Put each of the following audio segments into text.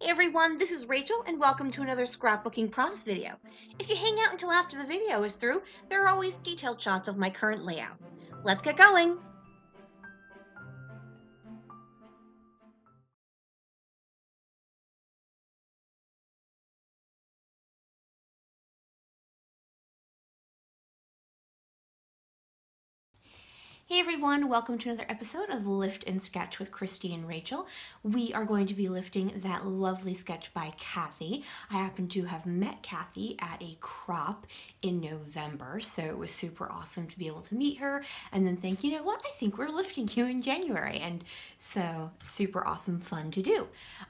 Hey everyone, this is Rachel and welcome to another scrapbooking process video. If you hang out until after the video is through, there are always detailed shots of my current layout. Let's get going! Hey everyone, welcome to another episode of Lift and Sketch with Christy and Rachel. We are going to be lifting that lovely sketch by Kathy. I happen to have met Kathy at a crop in November, so it was super awesome to be able to meet her and then think, you know what, I think we're lifting you in January, and so super awesome fun to do.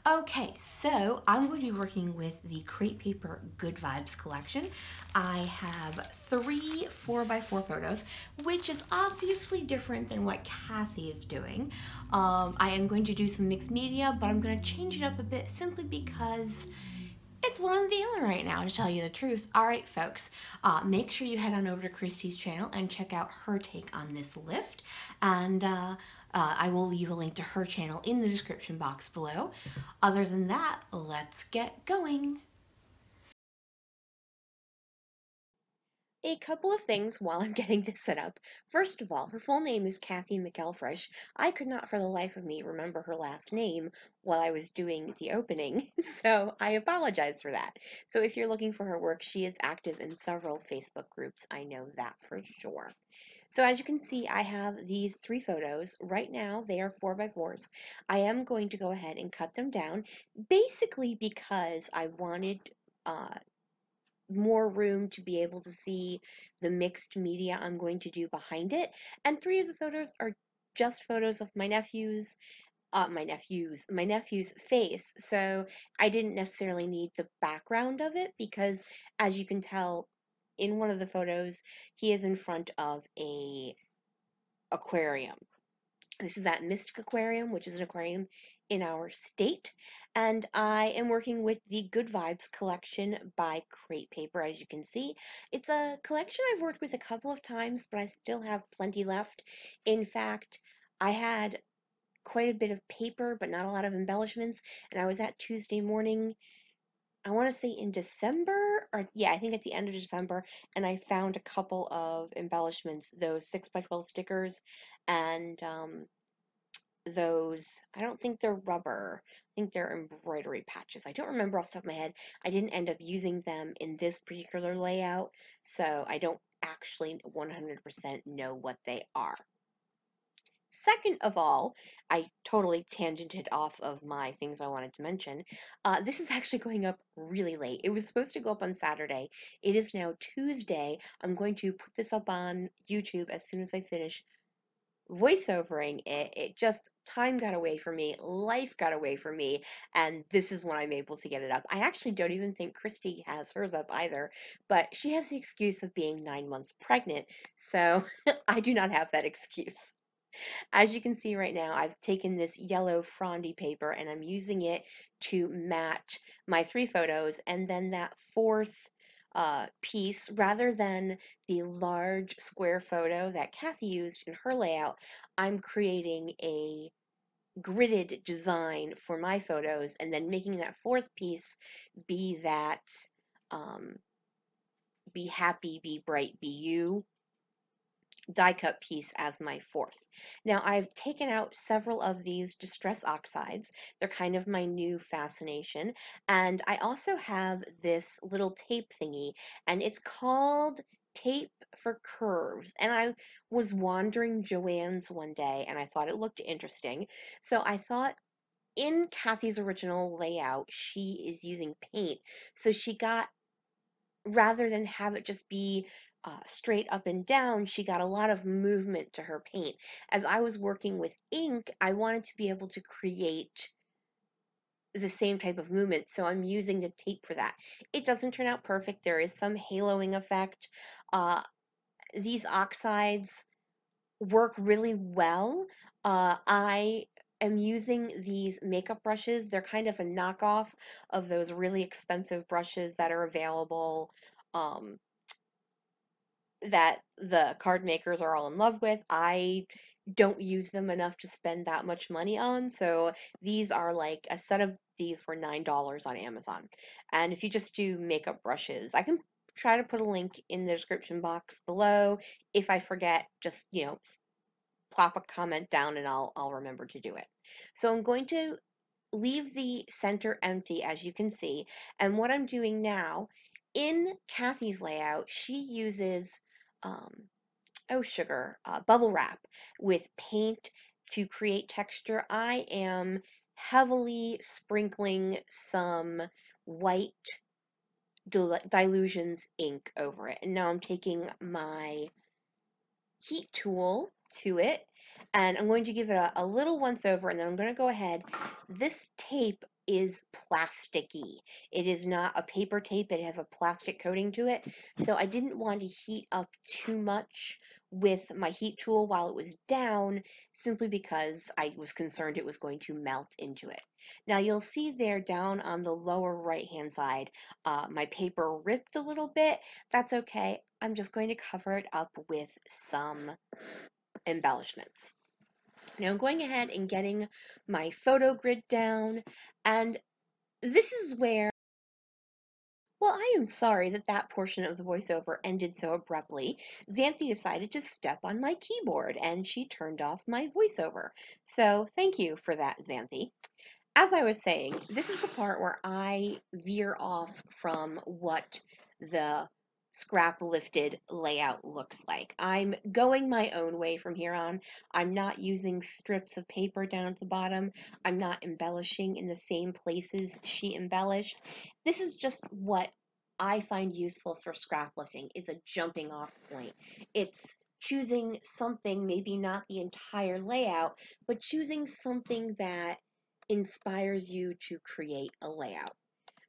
Okay, so I'm going to be working with the Crate Paper Good Vibes collection. I have 3 4x4 photos, which is obviously different than what Kathy is doing. I am going to do some mixed media, but I'm going to change it up a bit simply because it's one or the other right now, to tell you the truth. All right, folks, make sure you head on over to Christy's channel and check out her take on this lift. And I will leave a link to her channel in the description box below. Other than that, let's get going. A couple of things while I'm getting this set up. First of all, her full name is Kathy McElfresh. I could not for the life of me remember her last name while I was doing the opening, so I apologize for that. So if you're looking for her work, she is active in several Facebook groups. I know that for sure. So as you can see, I have these 3 photos. Right now, they are 4x4s. I am going to go ahead and cut them down, basically because I wanted uh, more room to be able to see the mixed media I'm going to do behind it. And 3 of the photos are just photos of my nephew's face. So I didn't necessarily need the background of it because, as you can tell, in one of the photos, he is in front of a aquarium. This is at Mystic Aquarium, which is an aquarium in our state. And I am working with the Good Vibes collection by Crate Paper, as you can see. It's a collection I've worked with a couple of times, but I still have plenty left. In fact, I had quite a bit of paper, but not a lot of embellishments. And I was at Tuesday morning, I want to say in December, or yeah, I think at the end of December, and I found a couple of embellishments, those 6x12 stickers, and those, I don't think they're rubber. I think they're embroidery patches. I don't remember off the top of my head. I didn't end up using them in this particular layout, so I don't actually 100% know what they are. Second of all, I totally tangented off of my things I wanted to mention. This is actually going up really late. It was supposed to go up on Saturday. It is now Tuesday. I'm going to put this up on YouTube as soon as I finish voiceovering it. It just, time got away from me, life got away from me, and this is when I'm able to get it up. I actually don't even think Christy has hers up either, but she has the excuse of being 9 months pregnant, so I do not have that excuse. As you can see right now, I've taken this yellow frondy paper and I'm using it to match my 3 photos, and then that 4th piece, rather than the large square photo that Kathy used in her layout, I'm creating a gridded design for my photos and then making that 4th piece be that um, be happy, be bright, be you die cut piece as my 4th. Now I've taken out several of these distress oxides. They're kind of my new fascination. And I also have this little tape thingy, and it's called Tape for Curves. And I was wandering Joann's one day and I thought it looked interesting. So I thought, in Kathy's original layout, she is using paint. So she got, rather than have it just be straight up and down, she got a lot of movement to her paint. As I was working with ink, I wanted to be able to create the same type of movement, so I'm using the tape for that. It doesn't turn out perfect. There is some haloing effect. Uh, these oxides work really well. I am using these makeup brushes. They're kind of a knockoff of those really expensive brushes that are available, um, that the card makers are all in love with. I don't use them enough to spend that much money on. So these are like a set of these were $9 on Amazon. And if you just do makeup brushes, I can try to put a link in the description box below. If I forget, just, plop a comment down and I'll remember to do it. So I'm going to leave the center empty, as you can see. And what I'm doing now, in Kathy's layout, she uses um, sugar, bubble wrap with paint to create texture. I am heavily sprinkling some white Dilutions ink over it. And now I'm taking my heat tool to it, and I'm going to give it a little once over, and then I'm going to go ahead. This tape is plasticky. It is not a paper tape. It has a plastic coating to it. So I didn't want to heat up too much with my heat tool while it was down, simply because I was concerned it was going to melt into it. Now you'll see there down on the lower right hand side, my paper ripped a little bit. That's okay. I'm just going to cover it up with some embellishments. Now I'm going ahead and getting my photo grid down, and this is where, well, I am sorry that that portion of the voiceover ended so abruptly. Xanthi decided to step on my keyboard and she turned off my voiceover. So thank you for that, Xanthi. As I was saying, this is the part where I veer off from what the scrap lifted layout looks like. I'm going my own way from here on. I'm not using strips of paper down at the bottom. I'm not embellishing in the same places she embellished. This is just what I find useful for scrap lifting, is a jumping off point. It's choosing something, maybe not the entire layout, but choosing something that inspires you to create a layout.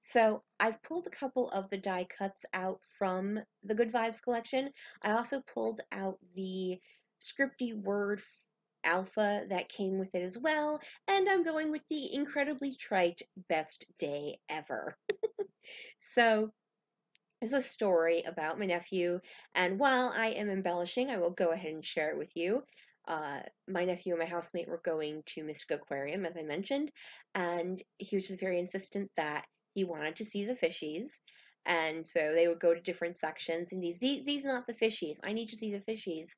So I've pulled a couple of the die cuts out from the Good Vibes collection. I also pulled out the scripty word alpha that came with it as well, and I'm going with the incredibly trite best day ever. So is a story about my nephew, and while I am embellishing, I will go ahead and share it with you. My nephew and my housemate were going to Mystic Aquarium, as I mentioned, and he was just very insistent that he wanted to see the fishies, and so they would go to different sections, and these not the fishies. I need to see the fishies,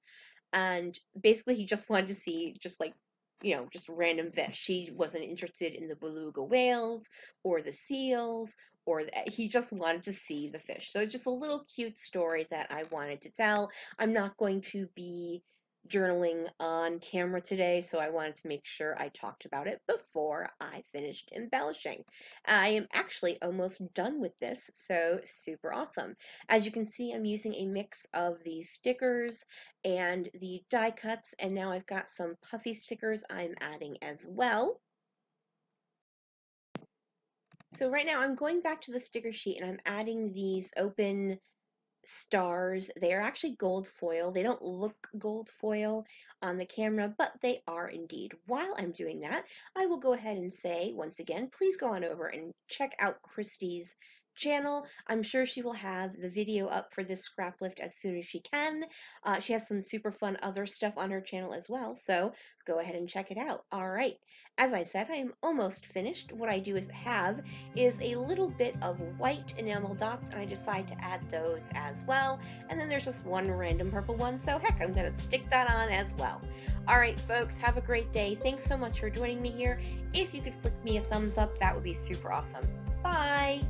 and basically he just wanted to see just like just random fish. He wasn't interested in the beluga whales or the seals, or he just wanted to see the fish. So it's just a little cute story that I wanted to tell. I'm not going to be journaling on camera today, so I wanted to make sure I talked about it before I finished embellishing. I am actually almost done with this, so super awesome. As you can see, I'm using a mix of these stickers and the die cuts, and now I've got some puffy stickers I'm adding as well. So right now I'm going back to the sticker sheet and I'm adding these open stars. They are actually gold foil. They don't look gold foil on the camera, but they are indeed. While I'm doing that, I will go ahead and say, once again, please go on over and check out Christy's channel. I'm sure she will have the video up for this scrap lift as soon as she can. She has some super fun other stuff on her channel as well, so go ahead and check it out. All right, as I said, I am almost finished. What I do is a little bit of white enamel dots, and I decide to add those as well. And then there's just one random purple one, so heck, I'm gonna stick that on as well. All right, folks, have a great day. Thanks so much for joining me here. If you could flick me a thumbs up, that would be super awesome. Bye!